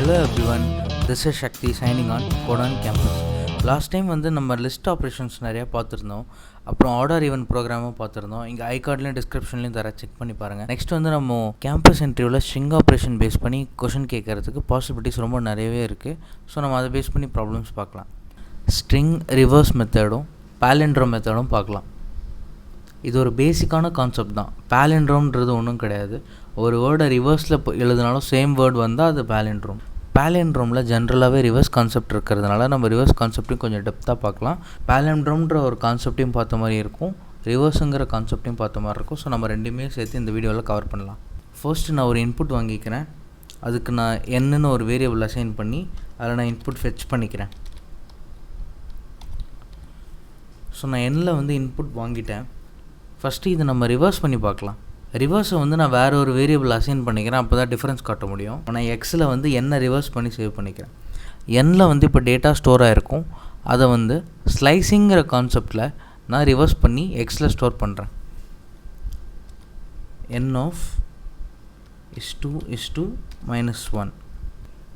Hello everyone, this is Shakti signing on Code on Campus. Last time நம்ம list operations நிறையா பார்த்துருந்தோம். அப்புறம் order event ப்ரோக்ராமும் பார்த்துருந்தோம். இங்கே ஐகார்ட்லேயும் டிஸ்கிரிப்ஷன்லேயும் தர செக் பண்ணி பாருங்கள். நெக்ஸ்ட் நம்ம கேம்பஸ் இன்டர்வியூவில் ஸ்ட்ரிங் ஆப்ரேஷன் பேஸ் பண்ணி கொஷின் கேட்கறதுக்கு பாசிபிலிட்டிஸ் ரொம்ப நிறையவே இருக்குது. ஸோ நம்ம அதை பேஸ் பண்ணி ப்ராப்ளம்ஸ் பார்க்கலாம். ஸ்ட்ரிங் ரிவர்ஸ் மெத்தடும் பாலிண்ட்ரோம் மெத்தடும் பார்க்கலாம். இது ஒரு பேசிக்கான கான்செப்ட் தான். பாலிண்ட்ரோம்ன்றது ஒன்றும் கிடையாது. ஒரு வேர்டை ரிவர்ஸில் எழுதினாலும் சேம் வேர்டு வந்தால் அது பாலிண்ட்ரோம். பாலிண்ட்ரோமில் ஜென்ரலாகவே ரிவர்ஸ் கான்செப்ட் இருக்கிறதுனால நம்ம ரிவர்ஸ் கான்செப்டையும் கொஞ்சம் டெப்த்தாக பார்க்கலாம். பாலிண்ட்ரோம்ன்ற ஒரு கான்செப்டையும் பார்த்த மாதிரி இருக்கும், ரிவர்ஸுங்கிற கான்செப்டையும் பார்த்த மாதிரி இருக்கும். ஸோ நம்ம ரெண்டுமே சேர்த்து இந்த வீடியோவில் கவர் பண்ணலாம். ஃபர்ஸ்ட்டு நான் ஒரு இன்புட் வாங்கிக்கிறேன். அதுக்கு நான் என்னன்னு ஒரு வேரியபிள் அசைன் பண்ணி அதில் நான் இன்புட் ஃபெச் பண்ணிக்கிறேன். ஸோ நான் எண்ணில் இன்புட் வாங்கிட்டேன். ஃபஸ்ட்டு இதை நம்ம ரிவர்ஸ் பண்ணி பார்க்கலாம். ரிவர்ஸை நான் வேறு ஒரு வேரியபிள் அசைன் பண்ணிக்கிறேன். அப்போ தான் டிஃப்ரென்ஸ் காட்ட முடியும். நான் எக்ஸில் என்ன ரிவர்ஸ் பண்ணி சேவ் பண்ணிக்கிறேன். எண்ணில் இப்போ டேட்டா ஸ்டோர் ஆகிருக்கும். அதை ஸ்லைசிங்கிற கான்செப்டில் நான் ரிவர்ஸ் பண்ணி எக்ஸில் ஸ்டோர் பண்ணுறேன். n of is2 -1.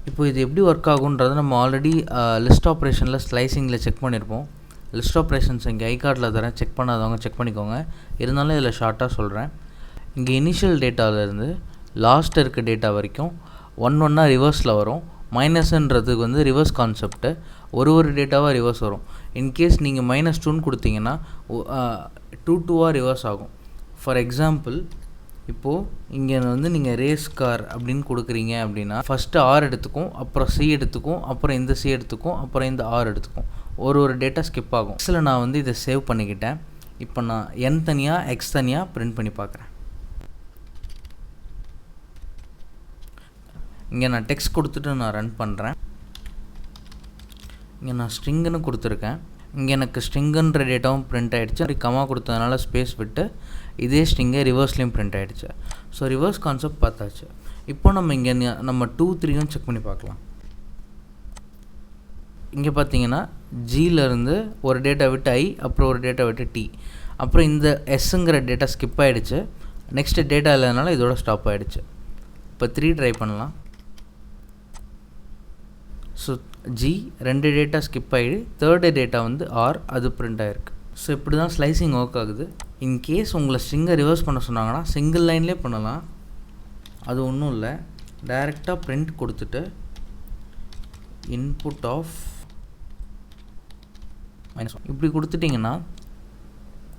இப்போ இது எப்படி ஒர்க் ஆகுன்றதை நம்ம ஆல்ரெடி லிஸ்ட் ஆப்ரேஷனில் ஸ்லைசிங்கில் செக் பண்ணியிருப்போம். லிஸ்ட் ஆப்ரேஷன்ஸ் இங்கே ஐகார்டில் தரேன், செக் பண்ணாதவங்க செக் பண்ணிக்கோங்க. இருந்தாலும் இதில் ஷார்ட்டாக சொல்கிறேன். இங்கே இனிஷியல் டேட்டாவிலேருந்து லாஸ்ட் இருக்க டேட்டா வரைக்கும் ஒன்றா ரிவர்ஸில் வரும். மைனஸ்ன்றதுக்கு ரிவர்ஸ் கான்செப்ட்டு, ஒரு டேட்டாவாக ரிவர்ஸ் வரும். இன்கேஸ் நீங்கள் -2ன்னு கொடுத்தீங்கன்னா 2 ரிவர்ஸ் ஆகும். ஃபார் எக்ஸாம்பிள், இப்போது இங்கே நீங்கள் ரேஸ் கார் அப்படின்னு கொடுக்குறீங்க அப்படின்னா ஃபஸ்ட்டு ஆர் எடுத்துக்கும், அப்புறம் சி எடுத்துக்கும், அப்புறம் இந்த சி எடுத்துக்கும், அப்புறம் இந்த ஆர் எடுத்துக்கும். ஒரு டேட்டா ஸ்கிப் ஆகும். எக்ஸில் நான் இதை சேவ் பண்ணிக்கிட்டேன். இப்போ நான் என் தனியாக எக்ஸ் தனியாக பிரிண்ட் பண்ணி பார்க்குறேன். இங்கே நான் டெக்ஸ்ட் கொடுத்துட்டு நான் ரன் பண்ணுறேன். இங்கே நான் ஸ்ட்ரிங்குன்னு கொடுத்துருக்கேன். இங்கே எனக்கு ஸ்ட்ரிங்குன்ற டேட்டாவும் பிரிண்ட் ஆகிடுச்சு. அப்படி கமா கொடுத்ததுனால ஸ்பேஸ் விட்டு இதே ஸ்ட்ரிங்கை ரிவர்ஸ்லேயும் பிரிண்ட் ஆகிடுச்சு. ஸோ ரிவர்ஸ் கான்செப்ட் பார்த்தாச்சு. இப்போ நம்ம 2, 3யும் செக் பண்ணி பார்க்கலாம். இங்கே பார்த்தீங்கன்னா ஜியிலேருந்து ஒரு டேட்டா விட்டு ஐ, அப்புறம் ஒரு டேட்டா விட்டு டி, அப்புறம் இந்த எஸ்ஸுங்கிற டேட்டா ஸ்கிப் ஆகிடுச்சு. நெக்ஸ்ட்டு டேட்டா இல்லாதனால இதோட ஸ்டாப் ஆகிடுச்சு. இப்போ 3 ட்ரை பண்ணலாம். ஸோ ஜி 2 டேட்டா ஸ்கிப் ஆகிடு, தேர்டு டேட்டா ஆர், அது பிரிண்ட் ஆகிருக்கு. ஸோ இப்படி தான் ஸ்லைசிங் ஒர்க் ஆகுது. இன்கேஸ் உங்களை ஸ்ட்ரிங்கை ரிவர்ஸ் பண்ண சொன்னாங்கன்னா சிங்கிள் லைன்லேயே பண்ணலாம். அது ஒன்றும் இல்லை, டைரெக்டாக பிரிண்ட் கொடுத்துட்டு இன்புட் ஆஃப் -1 இப்படி கொடுத்துட்டிங்கன்னா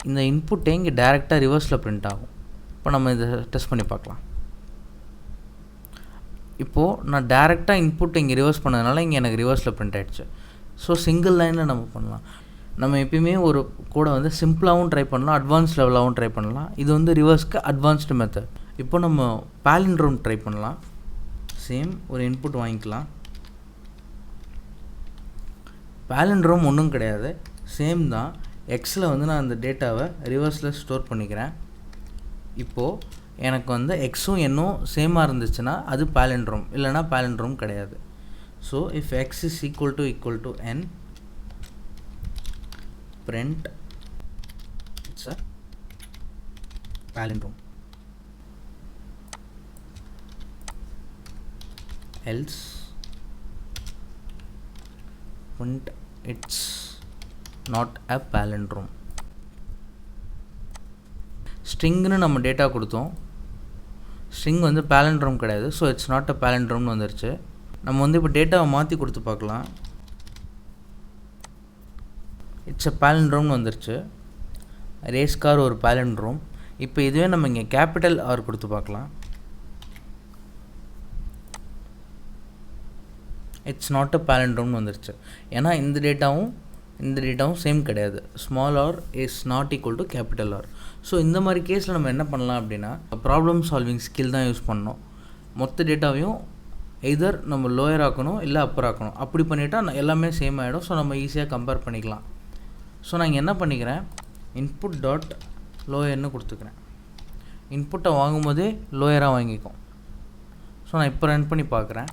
இந்த இன்புட்டே இங்கே டைரெக்டாக ரிவர்ஸில் பிரிண்ட் ஆகும். இப்போ நம்ம இதை டெஸ்ட் பண்ணி பார்க்கலாம். இப்போது நான் டைரெக்டாக இன்புட் இங்கே ரிவர்ஸ் பண்ணதுனால இங்கே எனக்கு ரிவர்ஸில் பிரிண்ட் ஆகிடுச்சு. ஸோ சிங்கிள் லைனில் நம்ம பண்ணலாம். நம்ம எப்பயுமே ஒரு கூட சிம்பிளாகவும் ட்ரை பண்ணலாம், அட்வான்ஸ் லெவலாகவும் ட்ரை பண்ணலாம். இது ரிவர்ஸ்க்கு அட்வான்ஸ்டு மெத்தட். இப்போ நம்ம பாலிண்ட்ரோம் ட்ரை பண்ணலாம். சேம் ஒரு இன்புட் வாங்கிக்கலாம். பாலிண்ட்ரோம் ஒன்றும் கிடையாது, சேம் தான். எக்ஸில் நான் அந்த டேட்டாவை ரிவர்ஸில் ஸ்டோர் பண்ணிக்கிறேன். இப்போது எனக்கு எக்ஸும் என்னும் சேமாக இருந்துச்சுன்னா அது பாலிண்ட்ரோம், இல்லைனா பாலிண்ட்ரோம் கிடையாது. So if X is equal to n, print it's a palindrome, else print it's not a palindrome. ஸ்ட்ரிங்னு நம்ம டேட்டா கொடுத்தோம், ஸ்ட்ரிங் பாலிண்ட்ரோம் கிடையாது. ஸோ இட்ஸ் நாட் அ பாலிண்ட்ரோம்னு வந்துருச்சு. நம்ம இப்போ டேட்டாவை மாற்றி கொடுத்து பார்க்கலாம். இட்ஸ் அ பாலிண்ட்ரோம்னு வந்துருச்சு. ரேஸ் கார் ஒரு பாலிண்ட்ரோம். இப்போ இதுவே நம்ம இங்கே கேபிட்டல் ஆர் கொடுத்து பார்க்கலாம். இட்ஸ் நாட் அ பாலிண்ட்ரோம்னு வந்துருச்சு. ஏன்னா இந்த டேட்டாவும் சேம் கிடையாது. Small R is not equal to capital R. So இந்த மாதிரி கேஸில் நம்ம என்ன பண்ணலாம் அப்படின்னா ப்ராப்ளம் சால்விங் ஸ்கில் தான் யூஸ் பண்ணணும். மொத்த டேட்டாவையும் எதர் நம்ம லோயர் ஆக்கணும் இல்லை அப்பர் ஆக்கணும். அப்படி பண்ணிவிட்டால் எல்லாமே சேம் ஆகிடும். ஸோ நம்ம ஈஸியாக கம்பேர் பண்ணிக்கலாம். ஸோ நான் இங்கே என்ன பண்ணிக்கிறேன், இன்புட் டாட் லோயர்னு கொடுத்துக்கிறேன். இன்புட்டை வாங்கும்போதே லோயராக வாங்கிக்கும். ஸோ நான் இப்போ ரன் பண்ணி பார்க்குறேன்.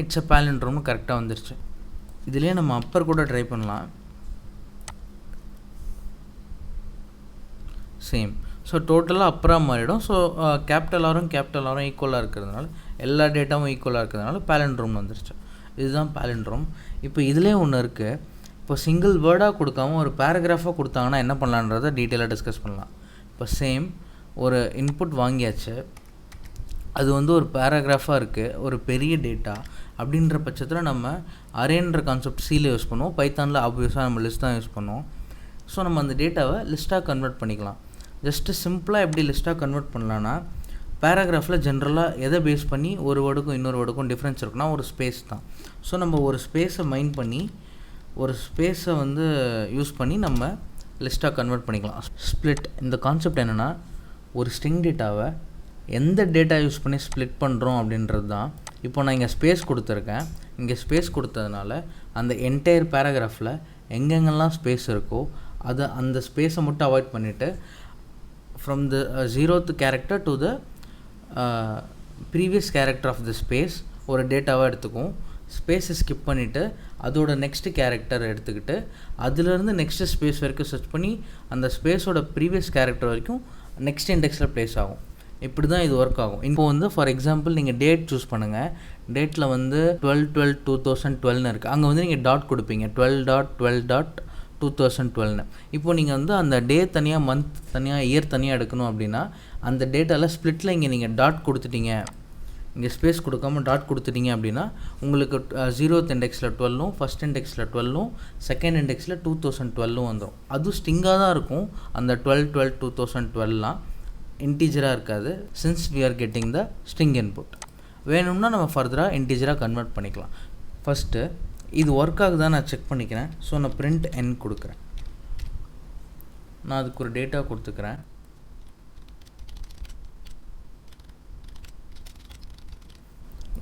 இட்ஸ் அ பாலிண்ட்ரோம்னு கரெக்டாக வந்துருச்சு. இதுலேயே நம்ம அப்பர் கூட ட்ரை பண்ணலாம். சேம். ஸோ டோட்டலாக அப்புறம் மாறிடும். ஸோ கேபிட்டல் ஆரும் ஈக்குவலாக இருக்கிறதுனால எல்லா டேட்டாவும் ஈக்குவலாக இருக்கிறதுனால palindrome வந்துருச்சு. இதுதான் palindrome. இப்போ இதிலே ஒன்று இருக்குது. இப்போ சிங்கிள் வேர்டாக கொடுக்காம ஒரு பேராகிராஃபாக கொடுத்தாங்கன்னா என்ன பண்ணலான்றதை டீட்டெயிலாக டிஸ்கஸ் பண்ணலாம். இப்போ சேம் ஒரு இன்புட் வாங்கியாச்சு, அது வந்து ஒரு பேராகிராஃபாக இருக்குது, ஒரு பெரிய டேட்டா அப்படின்ற பட்சத்தில் நம்ம அரேன்ற கான்செப்ட் சியில் யூஸ் பண்ணுவோம். பைத்தானில் ஆப்வியஸாக நம்ம லிஸ்ட் தான் யூஸ் பண்ணுவோம். ஸோ நம்ம அந்த டேட்டாவை லிஸ்ட்டாக கன்வெர்ட் பண்ணிக்கலாம். ஜஸ்ட்டு சிம்பிளாக எப்படி லிஸ்ட்டாக கன்வெர்ட் பண்ணலான்னா, பேராகிராஃபில் ஜென்ரலாக எதை பேஸ் பண்ணி ஒரு வேர்டுக்கும் இன்னொரு வேர்டுக்கும் டிஃப்ரென்ஸ் இருக்குன்னா ஒரு ஸ்பேஸ் தான். ஸோ நம்ம ஒரு ஸ்பேஸை மைண்ட் பண்ணி ஒரு ஸ்பேஸை வந்து யூஸ் பண்ணி நம்ம லிஸ்ட்டாக கன்வெர்ட் பண்ணிக்கலாம். ஸ்ப்ளிட் இந்த கான்செப்ட் என்னென்னா, ஒரு ஸ்ட்ரிங் டேட்டாவை எந்த டேட்டா யூஸ் பண்ணி ஸ்ப்ளிட் பண்ணுறோம் அப்படின்றது தான். இப்போ நான் இங்கே ஸ்பேஸ் கொடுத்துருக்கேன். இங்கே ஸ்பேஸ் கொடுத்ததுனால அந்த என்டையர் பேராகிராஃபில் எங்கெங்கெல்லாம் ஸ்பேஸ் இருக்கோ அதை அந்த ஸ்பேஸை மட்டும் அவாய்ட் பண்ணிவிட்டு from the 0th character to the previous character of the space ஒரு டேட்டாவாக எடுத்துக்கும். ஸ்பேஸை ஸ்கிப் பண்ணிவிட்டு அதோட நெக்ஸ்ட்டு கேரக்டர் எடுத்துக்கிட்டு அதிலேருந்து நெக்ஸ்ட்டு ஸ்பேஸ் வரைக்கும் சர்ச் பண்ணி அந்த ஸ்பேஸோட ப்ரீவியஸ் கேரக்டர் வரைக்கும் நெக்ஸ்ட் இண்டெக்ஸில் ப்ளேஸ் ஆகும். இப்படி தான் இது ஒர்க் ஆகும். இப்போ வந்து ஃபார் எக்ஸாம்பிள் நீங்கள் டேட் சூஸ் பண்ணுங்கள். டேட்டில் வந்து 12/12/2012 இருக்குது. அங்கே வந்து நீங்கள் டாட் கொடுப்பீங்க, 12.12.2012. இப்போது நீங்கள் வந்து அந்த டே தனியாக, மந்த் தனியாக, இயர் தனியாக எடுக்கணும் அப்படின்னா அந்த டேட்டாவில் ஸ்ப்ளிட்டில் இங்கே நீங்கள் டாட் கொடுத்துட்டீங்க, இங்கே ஸ்பேஸ் கொடுக்காமல் டாட் கொடுத்துட்டீங்க அப்படின்னா உங்களுக்கு 0th இண்டெக்ஸில் 12ம், ஃபஸ்ட் இண்டெக்ஸில் 12ம், செகண்ட் இண்டெக்ஸில் 2012ம் வந்துடும். அதுவும் ஸ்ட்ரிங்காக தான் இருக்கும். அந்த 12/12/2012லாம் இன்டீஜராக இருக்காது. Since we are getting the string input. வேணும்னா நம்ம ஃபர்தராக இன்டீஜராக கன்வெர்ட் பண்ணிக்கலாம். ஃபஸ்ட்டு இது ஒர்க் ஆகுதான் நான் செக் பண்ணிக்கிறேன். ஸோ நான் print n கொடுக்குறேன். நான் அதுக்கு ஒரு டேட்டா கொடுத்துக்கிறேன்.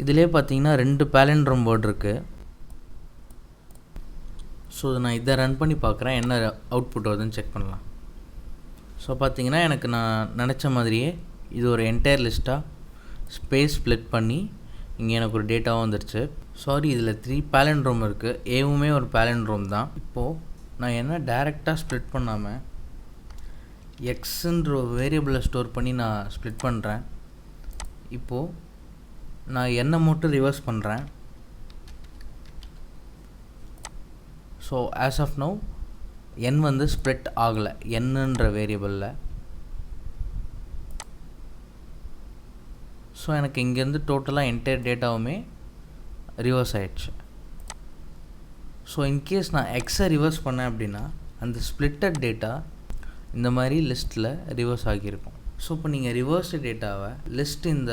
இதிலே பார்த்தீங்கன்னா 2 palindrome வேர்ட் இருக்குது. ஸோ நான் இதை ரன் பண்ணி பார்க்குறேன், என்ன அவுட்புட் வருதுன்னு செக் பண்ணலாம். ஸோ பார்த்தீங்கன்னா எனக்கு நான் நினச்ச மாதிரியே இது ஒரு என்டையர் லிஸ்ட்டாக ஸ்பேஸ் ஸ்ப்ளிட் பண்ணி இங்கே எனக்கு ஒரு டேட்டாவும் வந்துருச்சு. சாரி, இதில் 3 palindrome இருக்குது. ஏவுமே ஒரு palindrome தான். இப்போது நான் என்ன டைரெக்டாக ஸ்ப்ளிட் பண்ணாமல் எக்ஸுன்ற ஒரு வேரியபிளை ஸ்டோர் பண்ணி நான் ஸ்ப்ளிட் பண்ணுறேன். இப்போது நான் என்னை மட்டும் ரிவர்ஸ் பண்ணுறேன். So as of now n வந்து ஸ்ப்ளிட் ஆகலை என்னன்ற வேரியபிளில். ஸோ எனக்கு இங்கேருந்து டோட்டலாக என்டையர் டேட்டாவுமே ரிவர்ஸ் ஆகிடுச்சு. ஸோ இன்கேஸ் நான் எக்ஸை ரிவர்ஸ் பண்ணேன் அப்படின்னா அந்த ஸ்ப்ளிட்டட் டேட்டா இந்த மாதிரி லிஸ்ட்டில் ரிவர்ஸ் ஆகியிருக்கும். ஸோ இப்போ நீங்கள் ரிவர்ஸ்டு டேட்டாவை லிஸ்ட் இந்த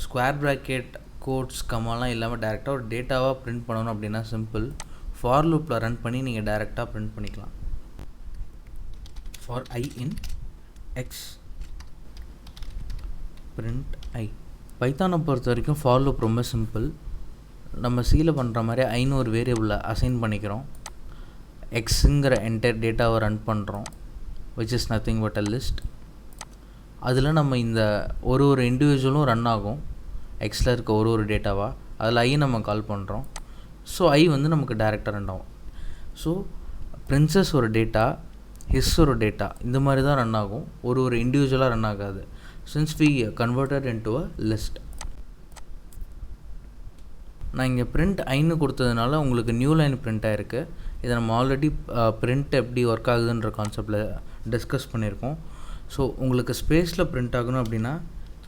ஸ்கொயர் ப்ராக்கெட் கோட்ஸ் கமாலாம் இல்லாமல் டேரெக்டாக ஒரு டேட்டாவாக பிரிண்ட் பண்ணணும் அப்படின்னா சிம்பிள். ஃபார் லூப்பில் ரன் பண்ணி நீங்கள் டைரெக்டாக பிரிண்ட் பண்ணிக்கலாம். For I in X print I. பைத்தானை பொறுத்த வரைக்கும் ஃபார் லூப் ரொம்ப சிம்பிள். நம்ம சியில் பண்ணுற மாதிரி ஐன்னு ஒரு வேரியபிளை அசைன் பண்ணிக்கிறோம். எக்ஸுங்கிற என்டையர் டேட்டாவை ரன் பண்ணுறோம், which is nothing but a list. அதில் நம்ம இந்த ஒரு இண்டிவிஜுவலும் ரன் ஆகும், எக்ஸில் இருக்க ஒரு டேட்டாவாக. அதில் ஐ நம்ம கால் பண்ணுறோம். ஸோ ஐ வந்து நமக்கு டைரெக்டாக ரன் ஆகும். ஸோ பிரின்சஸ் ஒரு டேட்டா, ஹிஸ் ஒரு டேட்டா, இந்த மாதிரி தான் ரன் ஆகும், ஒரு இண்டிவிஜுவலாக ரன் ஆகாது. Since we converted into a list. நான் இங்கே பிரிண்ட் ஐன்னு கொடுத்ததுனால உங்களுக்கு நியூ லைன் பிரிண்ட் ஆகிருக்கு. இதை நம்ம ஆல்ரெடி பிரிண்ட் எப்படி ஒர்க் ஆகுதுன்ற கான்செப்டில் டிஸ்கஸ் பண்ணியிருக்கோம். ஸோ உங்களுக்கு ஸ்பேஸில் பிரிண்ட் ஆகணும் அப்படின்னா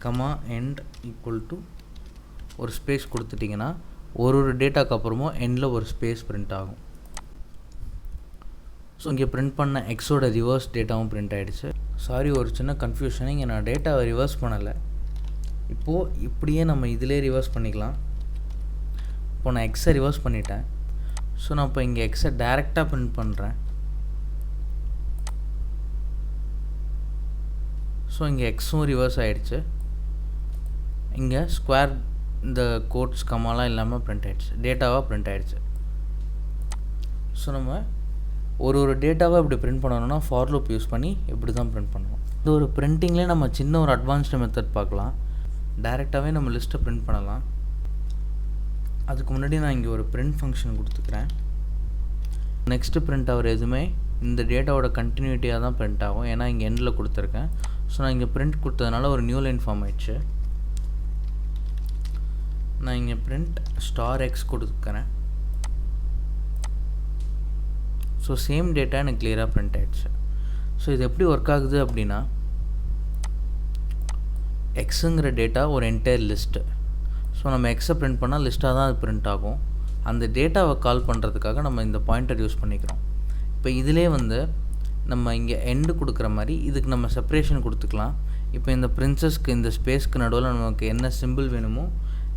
கமா எண்ட் ஈக்குவல் டு ஒரு ஸ்பேஸ் கொடுத்துட்டிங்கன்னா ஒரு டேட்டாக்கு அப்புறமும் எண்டில் ஒரு ஸ்பேஸ் பிரிண்ட் ஆகும். ஸோ இங்கே பிரிண்ட் பண்ண எக்ஸோட ரிவர்ஸ் டேட்டாவும் பிரிண்ட் ஆகிடுச்சு. சாரி, ஒரு சின்ன கன்ஃபியூஷன். இங்கே நான் டேட்டாவை ரிவர்ஸ் பண்ணலை. இப்போது இப்படியே நம்ம இதிலே ரிவர்ஸ் பண்ணிக்கலாம். இப்போ நான் எக்ஸை ரிவர்ஸ் பண்ணிட்டேன். ஸோ நான் இப்போ இங்கே எக்ஸை டைரெக்டாக பிரிண்ட் பண்ணுறேன். ஸோ இங்கே எக்ஸும் ரிவர்ஸ் ஆகிடுச்சு. இங்கே ஸ்கொயர் இந்த கோட்ஸ் கமாலாம் இல்லாமல் பிரிண்ட் ஆகிடுச்சு, டேட்டாவாக பிரிண்ட் ஆகிடுச்சு. ஸோ நம்ம ஒரு டேட்டாவை இப்படி பிரிண்ட் பண்ணணும்னா ஃபார் லூப் யூஸ் பண்ணி இப்படி தான் பிரிண்ட் பண்ணுவோம். இந்த ஒரு பிரிண்டிங்லேயே நம்ம சின்ன ஒரு அட்வான்ஸ்டு மெத்தட் பார்க்கலாம். டைரெக்டாகவே நம்ம லிஸ்ட்டை பிரிண்ட் பண்ணலாம். அதுக்கு முன்னாடி நான் இங்கே ஒரு பிரிண்ட் ஃபங்க்ஷன் கொடுத்துக்கிறேன். நெக்ஸ்ட்டு பிரிண்ட் ஆகிற எதுவுமே இந்த டேட்டாவோட கண்டினியூட்டியாக தான் பிரிண்ட் ஆகும், ஏன்னா இங்கே எண்டில் கொடுத்துருக்கேன். ஸோ நான் இங்கே பிரிண்ட் கொடுத்ததுனால ஒரு நியூ லைன் ஃபார்ம் ஆயிடுச்சு. நான் இங்கே பிரிண்ட் ஸ்டார் எக்ஸ் கொடுக்குறேன். ஸோ சேம் டேட்டா எனக்கு கிளியராக பிரிண்ட் ஆகிடுச்சு. ஸோ இது எப்படி ஒர்க் ஆகுது அப்படின்னா, எக்ஸுங்கிற டேட்டா ஒரு என்டையர் லிஸ்ட்டு. ஸோ நம்ம எக்ஸை பிரிண்ட் பண்ணால் லிஸ்ட்டாக தான் அது பிரிண்ட் ஆகும். அந்த டேட்டாவை கால் பண்ணுறதுக்காக நம்ம இந்த பாயிண்டர் யூஸ் பண்ணிக்கிறோம். இப்போ இதிலே வந்து நம்ம இங்கே எண்டு கொடுக்குற மாதிரி இதுக்கு நம்ம செப்பரேஷன் கொடுத்துக்கலாம். இப்போ இந்த பிரின்சஸ்க்கு இந்த ஸ்பேஸ்க்கு நடுவில் நமக்கு என்ன சிம்பிள் வேணுமோ,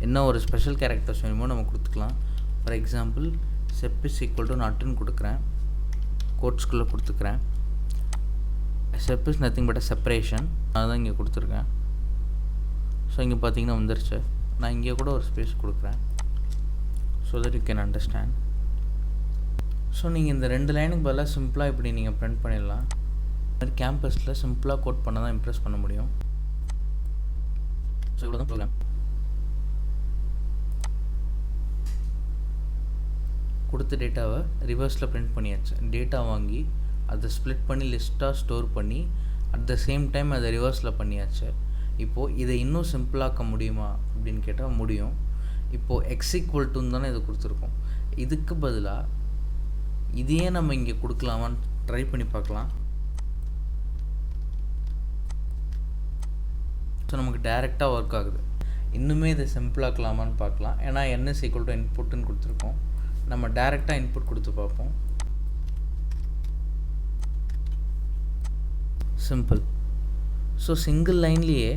என்ன ஒரு ஸ்பெஷல் கேரக்டர்ஸ் வேணுமோ நம்ம கொடுத்துக்கலாம். For example sep is equal to நாட்டுன்னு கொடுக்குறேன், கோட்ஸ்குள்ளே கொடுத்துக்கிறேன். Sep is nothing but separation, அதுதான் இங்கே கொடுத்துருக்கேன். ஸோ இங்கே பார்த்தீங்கன்னா வந்துருச்சு. நான் இங்கே கூட ஒரு ஸ்பேஸ் கொடுக்குறேன் so that you can understand. So நீங்கள் இந்த 2 லைனுக்கு பதிலாக சிம்பிளாக இப்படி நீங்கள் பிரிண்ட் பண்ணிடலாம். இந்த மாதிரி கேம்பஸில் சிம்பிளாக கோட் பண்ண தான் இம்ப்ரெஸ் பண்ண முடியும். ஸோ இவ்வளோ தான் ப்ரோக்ராம். கொடுத்த டேட்டாவை ரிவர்ஸில் பிரிண்ட் பண்ணியாச்சு. டேட்டா வாங்கி அதை ஸ்ப்ளிட் பண்ணி லிஸ்ட்டாக ஸ்டோர் பண்ணி அட் த சேம் டைம் அதை ரிவர்ஸில் பண்ணியாச்சு. இப்போது இதை இன்னும் சிம்பிளாக்க முடியுமா அப்படின்னு கேட்டால் முடியும். இப்போது எக்ஸ் ஈக்குவல் டுன்னு தானே இதை கொடுத்துருக்கோம். இதுக்கு பதிலாக இதையே நம்ம இங்கே கொடுக்கலாமான்னு ட்ரை பண்ணி பார்க்கலாம். ஸோ நமக்கு டைரெக்டாக ஒர்க் ஆகுது. இன்னுமே இதை சிம்பிளாக்கலாமான்னு பார்க்கலாம். ஏன்னா n is equal to இன்புட்டுன்னு கொடுத்துருக்கோம். நம்ம டைரெக்டாக இன்புட் கொடுத்து பார்ப்போம். சிம்பிள். ஸோ சிங்கிள் லைன்லேயே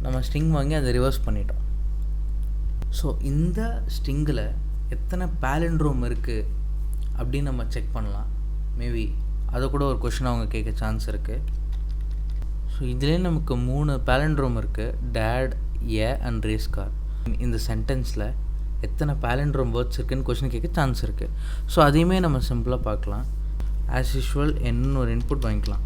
நம்ம ஸ்ட்ரிங் வாங்கி அதை ரிவர்ஸ் பண்ணிட்டோம். ஸோ இந்த ஸ்ட்ரிங்கில் எத்தனை பாலிண்ட்ரோம் இருக்குது அப்படின்னு நம்ம செக் பண்ணலாம். மேபி அதை கூட ஒரு கொஷின் அவங்க கேட்க சான்ஸ் இருக்குது. ஸோ இதிலே நமக்கு 3 பாலிண்ட்ரோம் இருக்குது, date, A and race car. இந்த சென்டென்ஸில் எத்தனை பாலிண்ட்ரோம் வேர்ட்ஸ் இருக்குதுன்னு கொஷின் கேட்க சான்ஸ் இருக்குது. ஸோ அதையுமே நம்ம சிம்பிளாக பார்க்கலாம். ஆஸ் யூஷுவல் என்னன்னு ஒரு இன்புட் வாங்கிக்கலாம்.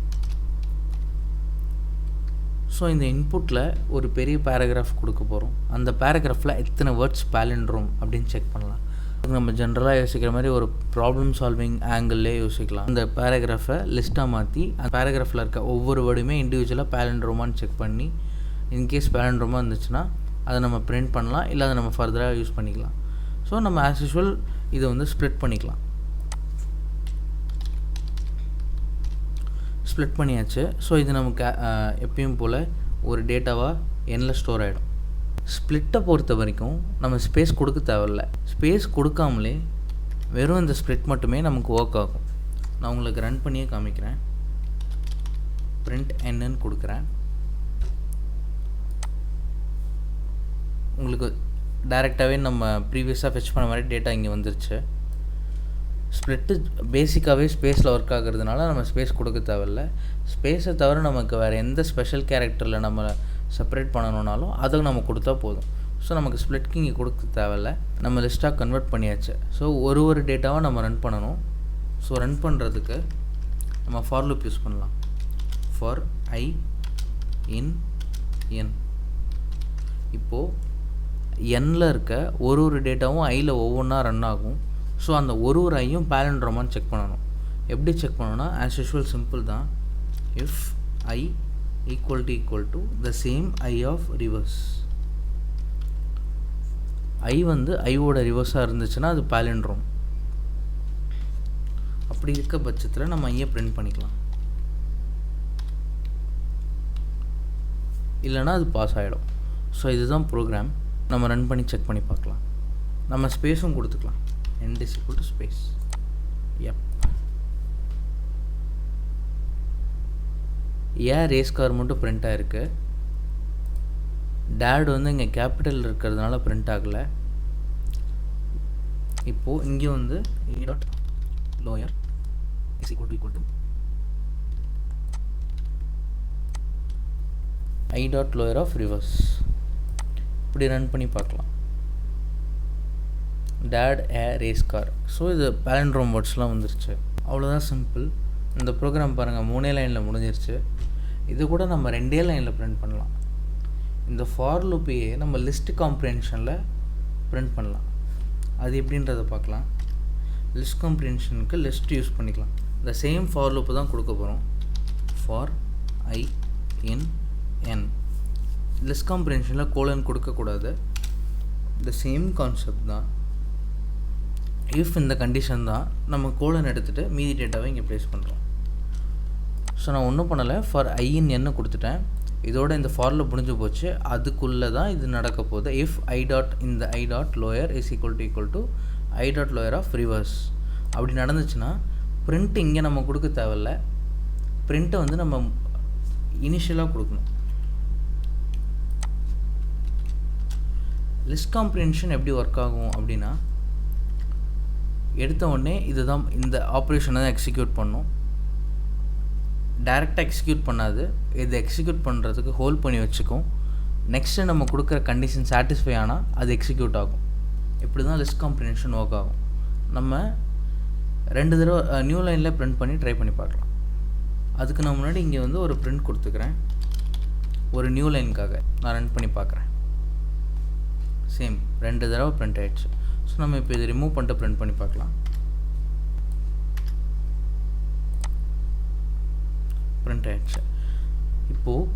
ஸோ இந்த இன்புட்டில் ஒரு பெரிய பேராகிராஃப் கொடுக்க போகிறோம். அந்த பேராகிராஃபில் எத்தனை வேர்ட்ஸ் பாலிண்ட்ரோம் அப்படின்னு செக் பண்ணலாம். அதுக்கு நம்ம ஜென்ரலாக யோசிக்கிற மாதிரி ஒரு ப்ராப்ளம் சால்விங் ஆங்கிள்லே யோசிக்கலாம். அந்த பேராகிராஃபை லிஸ்ட்டாக மாற்றி அந்த பேராகிராஃபில் இருக்க ஒவ்வொரு வேர்டுமே இண்டிவிஜுவலாக பாலிண்ட்ரோமான்னு செக் பண்ணி இன்கேஸ் பாலிண்ட்ரோமாக இருந்துச்சுன்னா அதை நம்ம பிரிண்ட் பண்ணலாம், இல்லை அதை நம்ம ஃபர்தராக யூஸ் பண்ணிக்கலாம். ஸோ நம்ம ஆஸ் யூஷுவல் இதை வந்து ஸ்ப்ளிட் பண்ணிக்கலாம். ஸ்ப்ளிட் பண்ணியாச்சு. ஸோ இது நமக்கு எப்பயும் போல் ஒரு டேட்டாவாக எண்ணில் ஸ்டோர் ஆகிடும். ஸ்ப்ளிட்டை பொறுத்த வரைக்கும் நம்ம ஸ்பேஸ் கொடுக்க தேவையில்ல. ஸ்பேஸ் கொடுக்காமலே வெறும் இந்த ஸ்ப்ளிட் மட்டுமே நமக்கு ஒர்க் ஆகும். நான் உங்களுக்கு ரன் பண்ணியே காமிக்கிறேன். பிரிண்ட் என்னன்னு கொடுக்குறேன். உங்களுக்கு டைரெக்டாகவே நம்ம ப்ரீவியஸாக ஃபெச் பண்ண மாதிரி டேட்டா இங்கே வந்துருச்சு. ஸ்ப்ளிட்டு பேசிக்காகவே ஸ்பேஸில் ஒர்க் ஆகுறதுனால நம்ம ஸ்பேஸ் கொடுக்க தேவையில்ல. ஸ்பேஸை தவிர நமக்கு வேறு எந்த ஸ்பெஷல் கேரக்டரில் நம்ம செப்பரேட் பண்ணணுன்னாலும் அதை நம்ம கொடுத்தா போதும். ஸோ நமக்கு ஸ்ப்ளிட்க்கு இங்கே கொடுக்க தேவையில்ல. நம்ம லிஸ்ட்டாக கன்வெர்ட் பண்ணியாச்சு. ஸோ ஒரு டேட்டாவை நம்ம ரன் பண்ணணும். ஸோ ரன் பண்ணுறதுக்கு நம்ம ஃபார் லூப் யூஸ் பண்ணலாம். ஃபார் ஐ இன் என். இப்போது எண்ணில் இருக்க ஒரு டேட்டாவும் ஐயில் ஒவ்வொன்றா ரன் ஆகும். ஸோ அந்த ஒரு ஐயும் பாலிண்ட்ரோமான்னு செக் பண்ணணும். எப்படி செக் பண்ணணும்னா ஆஸ் யூஷுவல் சிம்பிள் தான். If i equal to the same i of reverse. I வந்து ஐயோட ரிவர்ஸாக இருந்துச்சுன்னா அது பாலிண்ட்ரோம். அப்படி இருக்க பட்சத்தில் நம்ம ஐயை பிரிண்ட் பண்ணிக்கலாம், இல்லைனா அது பாஸ் ஆகிடும். ஸோ இதுதான் ப்ரோக்ராம். நம்ம ரன் பண்ணி செக் பண்ணி பார்க்கலாம். நம்ம ஸ்பேஸும் கொடுத்துக்கலாம். end is equal to space. Yep. ஏன் ரேஸ் கார் மட்டும் பிரிண்ட் ஆகிருக்கு. டேட் வந்து இங்கே கேபிட்டல் இருக்கிறதுனால பிரிண்ட் ஆகலை. இப்போது இங்கே வந்து e dot lower is equal to I dot lower of reverse. இப்படி ரன் பண்ணி பார்க்கலாம். That a race car. So இது பாலிண்ட்ரோம் வேர்ட்ஸ்லாம் வந்துருச்சு. அவ்வளோதான் சிம்பிள். இந்த ப்ரோக்ராம் பாருங்கள் 3 லைனில் முடிஞ்சிருச்சு. இது கூட நம்ம 2 லைனில் பிரிண்ட் பண்ணலாம். இந்த ஃபார் லூப்பையே நம்ம லிஸ்ட் காம்ப்ரிஹென்ஷனில் பிரிண்ட் பண்ணலாம். அது எப்படின்றத பார்க்கலாம். லிஸ்ட் காம்ப்ரிஹென்ஷனுக்கு லிஸ்ட் யூஸ் பண்ணிக்கலாம். இந்த சேம் ஃபார் லூப்பு தான் கொடுக்க போகிறோம். For i in n. List காம்ப்ரிஹென்ஷனில் கோலன் கொடுக்கக்கூடாது. இந்த சேம் கான்செப்ட் தான். இஃப் இந்த கண்டிஷன் தான் நம்ம கோலன் எடுத்துகிட்டு மீதி டேட்டாவை இங்கே ப்ளேஸ் பண்ணுறோம். ஸோ நான் ஒன்றும் பண்ணலை, ஃபார் ஐன்னு என்ன கொடுத்துட்டேன். இதோட இந்த ஃபாரில் முடிஞ்சு போச்சு. அதுக்குள்ளே தான் இது நடக்க போகுது. இஃப் ஐ டாட் இந்த i dot lower is equal to I dot lower of reverse அப்படி நடந்துச்சுன்னா பிரிண்ட் இங்கே நம்ம கொடுக்க தேவையில்ல. பிரிண்ட்டை வந்து நம்ம இனிஷியலாக கொடுக்கணும். லிஸ்ட் காம்ப்ரிஹென்ஷன் எப்படி ஒர்க் ஆகும் அப்படின்னா, எடுத்த உடனே இதுதான் இந்த ஆப்ரேஷனை தான் எக்ஸிக்யூட் பண்ணும். டைரெக்டாக எக்ஸிக்யூட் பண்ணாது. இது எக்ஸிக்யூட் பண்ணுறதுக்கு ஹோல்ட் பண்ணி வச்சுக்கும். நெக்ஸ்ட்டு நம்ம கொடுக்குற கண்டிஷன் சாட்டிஸ்ஃபை ஆனால் அது எக்ஸிக்யூட் ஆகும். இப்படி தான் லிஸ்ட் காம்ப்ரிஹென்ஷன் ஒர்க் ஆகும். நம்ம 2 தடவை நியூ லைனில் பிரிண்ட் பண்ணி ட்ரை பண்ணி பார்க்கலாம். அதுக்கு நான் முன்னாடி இங்கே வந்து ஒரு பிரிண்ட் கொடுத்துக்கிறேன். ஒரு நியூ லைனுக்காக நான் ரன் பண்ணி பார்க்குறேன். சேம் 2 தடவை பிரிண்ட் ஆகிடுச்சு. ஸோ நம்ம இப்போ இதை ரிமூவ் பண்ணிட்டு பிரிண்ட் பண்ணி பார்க்கலாம். பிரிண்ட் ஆகிடுச்சு. இப்போது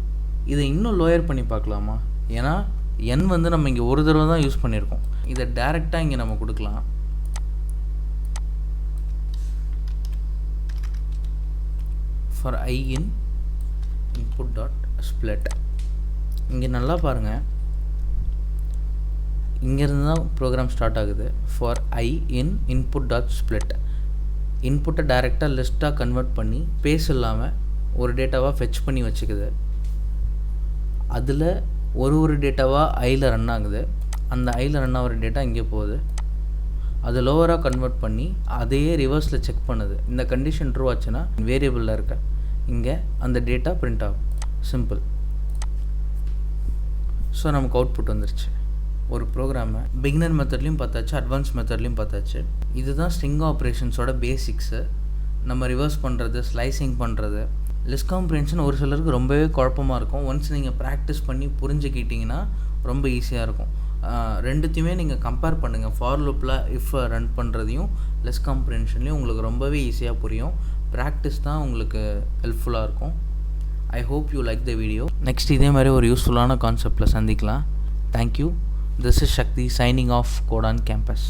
இதை இன்னும் லோயர் பண்ணி பார்க்கலாமா? ஏன்னா n வந்து நம்ம இங்கே ஒரு தடவை தான் யூஸ் பண்ணியிருக்கோம். இதை டைரெக்டாக இங்கே நம்ம கொடுக்கலாம். For I in input dot split. இங்கே நல்லா பாருங்கள், இங்கேருந்து தான் ப்ரோக்ராம் ஸ்டார்ட் ஆகுது. For I in input dot split. இன்புட்டை டைரெக்டாக லிஸ்ட்டாக கன்வெர்ட் பண்ணி பேஸ் இல்லாமல் ஒரு டேட்டாவாக ஃபெச் பண்ணி வச்சுக்குது. அதில் ஒரு டேட்டாவாக ஐயில் ரன் ஆகுது. அந்த ஐயில் ரன் ஆகிற டேட்டா இங்கே போகுது. அது லோவராக கன்வெர்ட் பண்ணி அதையே ரிவர்ஸில் செக் பண்ணுது. இந்த கண்டிஷன் ட்ரூ ஆச்சுன்னா வேரியபிளில் இருக்க இங்கே அந்த டேட்டா பிரிண்ட் ஆகும். சிம்பிள். ஸோ நமக்கு அவுட்புட் வந்துருச்சு. ஒரு ப்ரோக்ராமை பிகினர் மெத்தட்லேயும் பார்த்தாச்சு, அட்வான்ஸ் மெத்தட்லேயும் பார்த்தாச்சு. இதுதான் ஸ்ட்ரிங் ஆப்ரேஷன்ஸோட பேசிக்ஸு. நம்ம ரிவர்ஸ் பண்ணுறது, ஸ்லைசிங் பண்ணுறது. லிஸ்ட் காம்ப்ரிஹென்ஷன் ஒரு சிலருக்கு ரொம்பவே குழப்பமாக இருக்கும். ஒன்ஸ் நீங்கள் ப்ராக்டிஸ் பண்ணி புரிஞ்சுக்கிட்டிங்கன்னா ரொம்ப ஈஸியாக இருக்கும். ரெண்டுத்தையுமே நீங்கள் கம்பேர் பண்ணுங்கள். ஃபார் லூப்பில் இஃப் ரன் பண்ணுறதையும் லிஸ்ட் காம்ப்ரிஹென்ஷன்லேயும் உங்களுக்கு ரொம்பவே ஈஸியாக புரியும். ப்ராக்டிஸ் தான் உங்களுக்கு ஹெல்ப்ஃபுல்லாக இருக்கும். I hope you like the video. Next இதே மாதிரி ஒரு யூஸ்ஃபுல்லான கான்செப்டில் சந்திக்கலாம். Thank you. This is Shakti signing off Code on Campus.